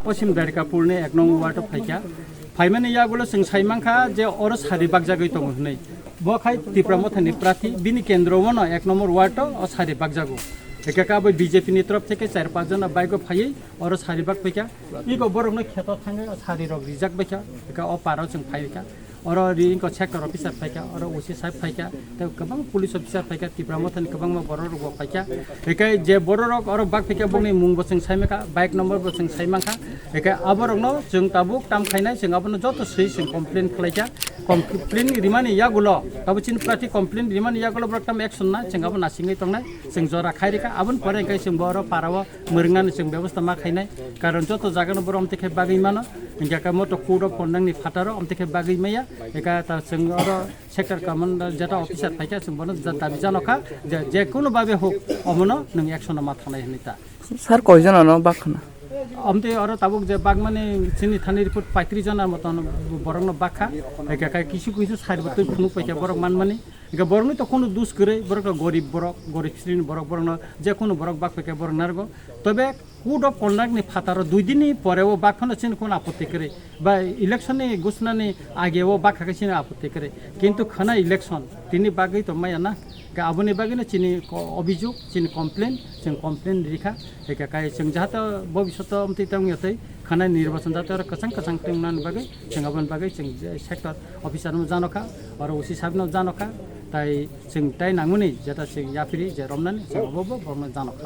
पश्चिम दारिकापुरनि 1 नं वार्ड फाइका फाइमाने यागुलो जों साइमांखा जे अर सारि बागजागै दङ होनै बखाय तिप्रामथानि प्रार्थी बिनि केन्द्रआवनो 1 नम्बर वार्ड अ सारि बागजागु एकाका बै बीजेपी नि तरफ থেকে 4-5 जना बाइको फायै अर सारि बाग फैका इको बरगनो खेत थाङै सारि रग रिजाक बैका एका अ पाराव जों फायका और रिंको सेक्टर अफिसार फाइका और ओसी साहेब फाइका तो गोबां पुलिस अफिसार फाइका तिप्रामथानि गोबां बर' रग फाइका एकाय जे बर' रग और बाग फाइका बुंनि मुं बसं साइमाखा बाइक नम्बर बसं साइमाखा एकाय आबरगनो जों ताबुक ताम खायनाय जों आबनो जत सै जों कमप्लेन खालायका कमप्लेन रिमानि यागुलो ताबुचिन प्राथि कमप्लेन रिमानि यागुलो ब्रकटाम एक्शन ना जों आबो नासिङै तंनाय जों जरा खायरिका आबन परे एकाय जों बर' पाराव मोरंनानै जों व्यवस्था मा खायनाय कारण जत जागानो बर' अमतेखे बागै मानो इंका मतो कोड पन्नांनि फाटारो अमतेखे बागै मैया एका ता जों और सेक्टर कमान्डार जेटा अफिसार फाइका जों बनो दाबि जानखा जे कोनो भाबे हो अमनो नों एक्शन मा थानाय हनिता सर कयजन न बाखना अमते और ताबुक जे बाग माने चिनि थानि रिपोर्ट 35 जना मतन बरंग बाखा एका काय किसु किसु साइरबत खुनु पैका बरक मान माने एका बरंग तो कोनो दुस करे बरक गरीब श्रेणी बरक बरंग जे कोनो बरक बाग पैका बरंग नारगो तबे कोड अफ कन्डाक्ट नि फातारो 2 दिननि परेव बागखनो चिन कोन आपत्ति करे बा इलेक्शन नि घोषणानि आगेव बागखा चिन आपत्ति करे किन्तु खना इलेक्शन तिनि बागै त माया ना आबुनि बागैनो चिनि अभियोग चिनि कमप्लेन रिखा एका काय जों जाहाथे भविष्यत अमति तंगयतै खाना निर्वाचन जाते और कसं टेंगनान बागै जों आबन बागै जों सेक्टर अफिसार न जानखा और ओसी साहेब न जानखा ताई जों ताई नांगुनि जेटा जों याफिरि जे रमनान जों अबो बरनो जानखा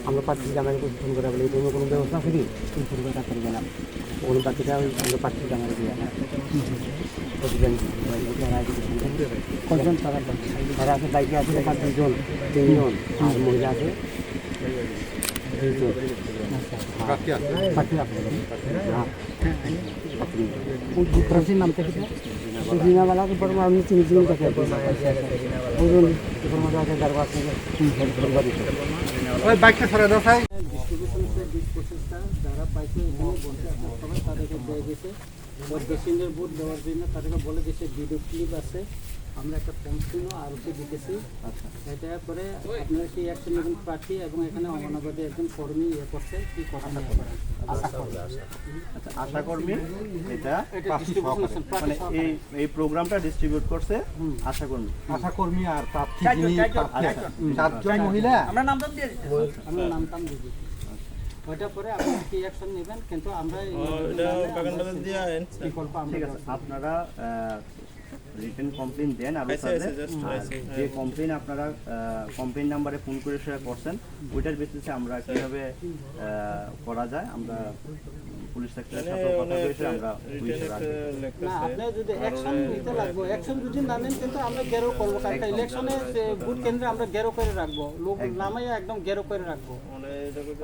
আমরা প্রার্থী জামাই ফোন করে বলি তুমি কোনো ব্যবস্থা করি ইনফরমেশন করি না ওর বাকিটা আমরা প্রার্থী জামাই দিয়ে কজন তারা আছে বাইকে আছে 5 জন 3 জন আর মহিলা আছে प्रेसिडेंट नाम थे जीना वाला के पर हम 3 दिन का है ओजन इनफरमेशन के दरबार से ওই বাইকটা সরে দাও ভাই ডিস্ট্রিবিউশন से ডিসপোজেসটা যারা পাইছে এখানে বলতে সবাই তাদেরকে দিয়ে গেছে ওর বেসিনের বোর্ড দেওয়ার জন্য তাদেরকে বলে গেছে ভিডিও ক্লিপ আছে আমরা একটা পম্পটিনও আরোপি দিতেছি এটা পরে আপনারা কি অ্যাকশন নেবেন প্রার্থী এবং এখানে অমানবাদী একজন কর্মী করছে কি কথা করেন আশাকর্মী এটা মানে এই প্রোগ্রামটা ডিস্ট্রিবিউট করছে আশাকর্মী আর প্রার্থী যিনি চারজন মহিলা আমরা নাম দিয়ে আমরা নাম দিয়ে ওইটা পরে আপনারা কি অ্যাকশন নেবেন কিন্তু আমরা ঠিক আছে আপনারা রিটেন কমপ্লেন দেন আর যে কমপ্লেন আপনারা কমপ্লেন নাম্বারে ফোন করে শেয়ার করছেন ওইটার বেসিসে আমরা কিভাবে করা যায় আমরা পুলিশ সেক্টরের সাথে কথা বলেছি আমরা পুলিশে রাখবো না আপনি যদি অ্যাকশন নিতে লাগবে অ্যাকশন যদি না নেন কিন্তু আমরা গেরো করব কারণ ইলেকশনে ভোট কেন্দ্রে আমরা গেরো করে রাখবো লোক নামাইয়া একদম গেরো করে রাখবো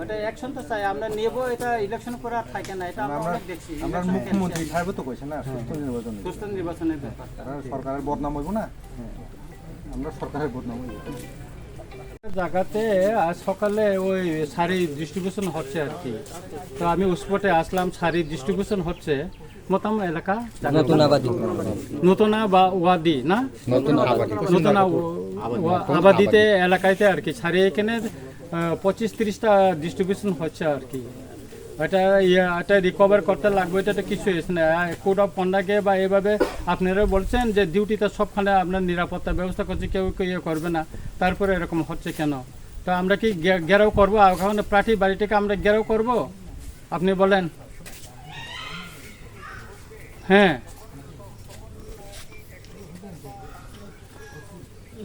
ওটা অ্যাকশন তো চাই আমরা নেব এটা ইলেকশন করে আর থাকে না এটা আমরা অনেক দেখছি আমরা মুখ্যমন্ত্রী সাহেব তো কইছেন না সুস্থ নির্বাচনের ব্যাপার সরকারের বদনাম হইব না আমরা সরকারের বদনাম হইব জায়গাতে আজ সকালে ওই শাড়ি ডিস্ট্রিবিউশন হচ্ছে আর কি তো আমি স্পটে আসলাম শাড়ি ডিস্ট্রিবিউশন হচ্ছে মতাম এলাকা নতুন ওয়াদি না নতুন আবাদিতে এলাকাতে আর কি শাড়ি এখানে 25-30টা ডিস্ট্রিবিউশন হচ্ছে আর কি এটা রিকভার করতে লাগবে এটা কিছু কোড অফ কন্ডাক্টে বা এভাবে আপনারা বলছেন যে ডিউটিতে সবখানে আপনার নিরাপত্তা ব্যবস্থা করছে কেউ ইয়ে করবে না তারপরে এরকম হচ্ছে কেন তো আমরা কি ঘেরাও করবো ওখানে প্রার্থী বাড়িটাকে আমরা ঘেরাও করব আপনি বলেন হ্যাঁ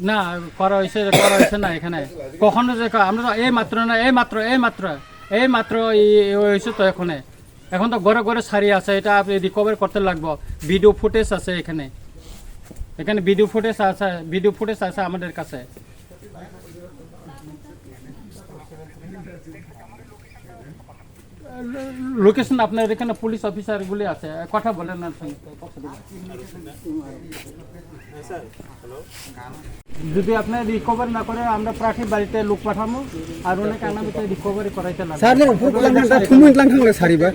না করা হয়েছে না এখানে কখনো আমরা এই মাত্র না এই মাত্র হয়েছে তো এখন তো ঘরে ঘরে সারি আছে এটা আপনি রিকভার করতে লাগবে ভিডিও ফুটেজ আছে এখানে ভিডিও ফুটেজ আছে আমাদের কাছে লোকেশন আপনার এখানে পুলিশ অফিসারগুলি আছে কথা বলেন না যদি আপনি রিকভার না করে আমরা প্রার্থী বাড়িতে লোক পাঠাবো আর অনেক আনামিতে রিকভারি করাইতে লাগবে স্যার উপর লাগা ফুমিন লাং থাকলে সারিবা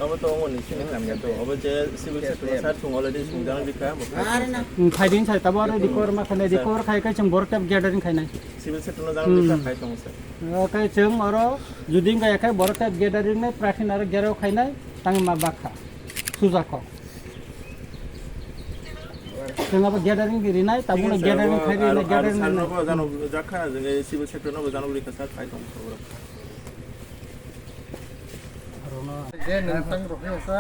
아버도 어머니 생각합니다. 어버제 시ቪल 세ক্টর সার 총 অলরেডি সুবিধা는 비카 뭐 ফাইদিন চাই তাবো আর রিকভার মা খানে রিকভার খাই খাই जों বড় ট্যাপ গ্যাদারিং খাইনাই 시ቪल 세ক্টরनो जानो बिखा खाइ दंसै ওকে जों আরো যদি গায়খাই বড় ট্যাপ গ্যাদারিং নে প্রার্থী আর গেরাও খাইনাই তাং মা বাখা সুজাকো जों अब ग्यादारिं गिरिनाय ताबुना ग्यादारिं खाइरिनाय ग्यादारिं सारनोबो जानो जाखा जों सिभिल सेक्टरनोबो जानो बिखा सार खाइ दंसै যে নংতাং রহে আছে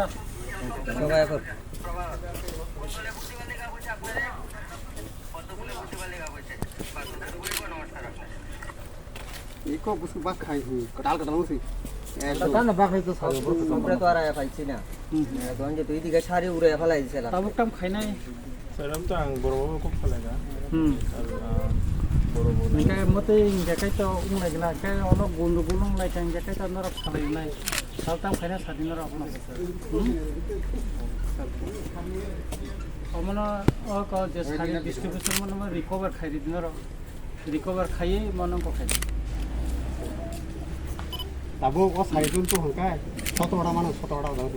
সবাই এখন ইকো বুসু বাক খাই কটাল কটাল মুসি তার না বাকি তো সব আমরা তো আর পাইছি না তখন যে দুই দিকে সারি উড়ে ফেলাই দিছিল ताबुक टाम खाइनाय 사람도 안 버러워 꼭 팔래가 Nggak mesti nggak kayak itu umumnya gila kayak orang gulung lah kayak nggak kayak orang salah ini. Kalau tam kayaknya saat ini orang apa? Kamu kalau just hari distribution mana recover kaya di orang recover kaya mana kok kaya? তাবো ও সাইডুন তো হংকাই শতড়া মানুষ শতড়া দাও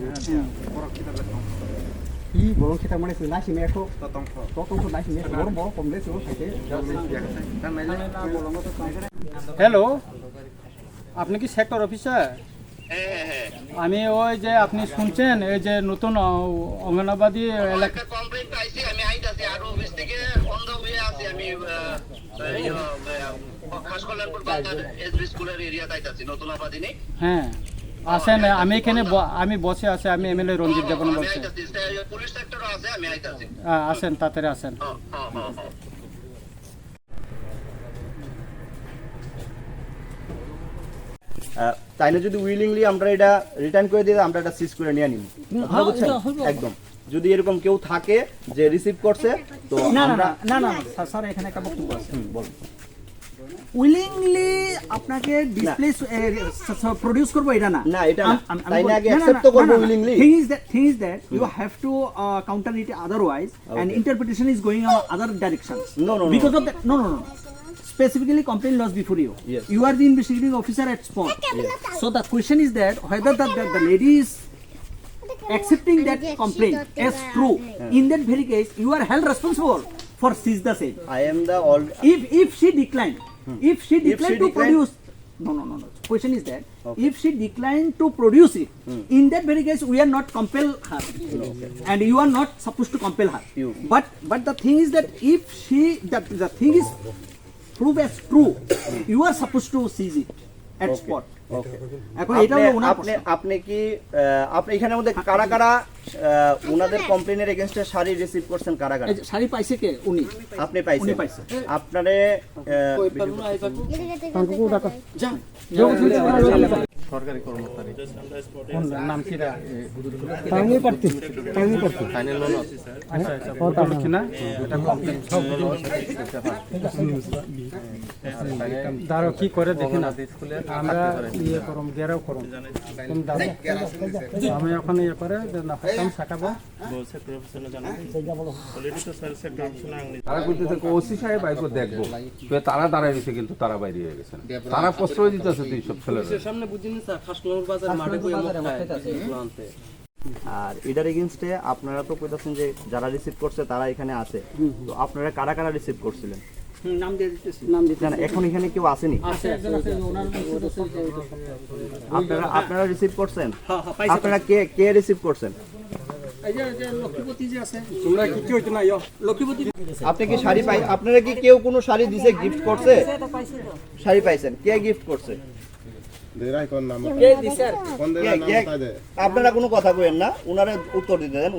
ই বড় খেতা মানে লাসি মেখো ততংখ লাসি মেখো বড় বড় কমলে সব খাইতে হ্যালো আপনি কি সেক্টর অফিসার? আমি ওই যে আপনি শুনছেন এই যে নতুন অঙ্গনবাদী এলাকা কমপ্লেইন পাইছি আমি আইতাছি আর অফিস থেকে অন দ্য ওয়ে আছি আমি খাসকল্যাণপুর বাজার এসবি স্কুলের এরিয়াতে আইতাছি নতুন আবাদি নেই হ্যাঁ আসেন আমি এখানে আমি বসে আছি আমি এমএলএ রঞ্জিত দেবন আমি বলছি আইতাছি পুলিশ সেক্টরও আছে আমি আইতাছি আসেন তাড়াতাড়ি আসেন তাইলে যদি উইলিংলি আমরা এটা রিটার্ন করে দিই আমরা এটা সিজ করে নিয়ে নিব আপনারা বুঝছেন একদম যদি এরকম কেউ থাকে যে রিসিভ করছে তো আমরা না স্যার এখানে একটা বক্তব্য আছে বলুন উইলিংলি আপনাকে ডিসপ্লে প্রডিউস করব এটা না না এটা না তাই না আগে অ্যাকসেপ্ট তো করব willingly thing is that you have to counter it otherwise and interpretation is going on other directions No. because of that no specifically complaint lodged before you Yes. you are the investigating officer at spot so the question is that whether the lady is accepting that complaint as true in that very case you are held responsible for seize the same I am the all if she declined if she declined to declined- produce no question is that if she declined to produce it in that very case we are not compel her and you are not supposed to compel her You- but the thing is that if she the thing is proved as true you are supposed to seize it at spot ওকে এখন এটা হলো ওনার আপনি আপনি কি আপনি এখানের মধ্যে কারা কারা ওনাদের কমপ্লেনের এগেইনস্টে শাড়ি রিসিভ করছেন কারা কারা এই যে শাড়ি পাইছে কে উনি আপনি পাইছেন উনি পাইছে। আপনারে সরকারি কর্মচারী নাম কি রা টাইমে পারতি ফাইনাল লোন আছে আচ্ছা বলুন কি না এটা কমপ্লেন সব দাঁড়ো কি করে দেখি না আমরা ইয়ে করম গেরাও করম তুমি দাঁড়ো আমি এখন ইয়ে করে না হাতাম সাকাবো সেক্টর অফিসার জানো অলরেডি তো সেক্টর অফিসার আংনি তারা বলতেছে ওসি সাহেব আইকো দেখবো তো তারা দাঁড়ায় রয়েছে কিন্তু তারা বাইরে হয়ে গেছে তারা প্রশ্রয় দিতেছে তুই সব ছেলেরা সামনে বুঝিনি স্যার খাসকলার বাজার মাঠে বই আনতে আর এটার এগেইনস্টে আপনারা তো কইতাছেন যে যারা রিসিভ করছে তারা এখানে আছে তো আপনারা কারা কারা রিসিভ করছিলেন নাম দিয়ে দিতেছি নাম দিতে না এখন এখানে কেউ আসেনি আছে একজন আছে ওনার আপনারা রিসিভ করছেন হ্যাঁ পাইছে আপনারা কে রিসিভ করছেন এই যে লক্ষ্মীপতি যে আছে তোমরা কি কি হইতো না লক্ষ্মীপতি আপনি কি শাড়ি পাই আপনারা কি কেউ কোনো শাড়ি দিছে গিফট করছে শাড়ি পাইছেন কে গিফট করছে কে দিছে আপনারা কোনো কথা কইেন না উনারে উত্তর দিতে দেন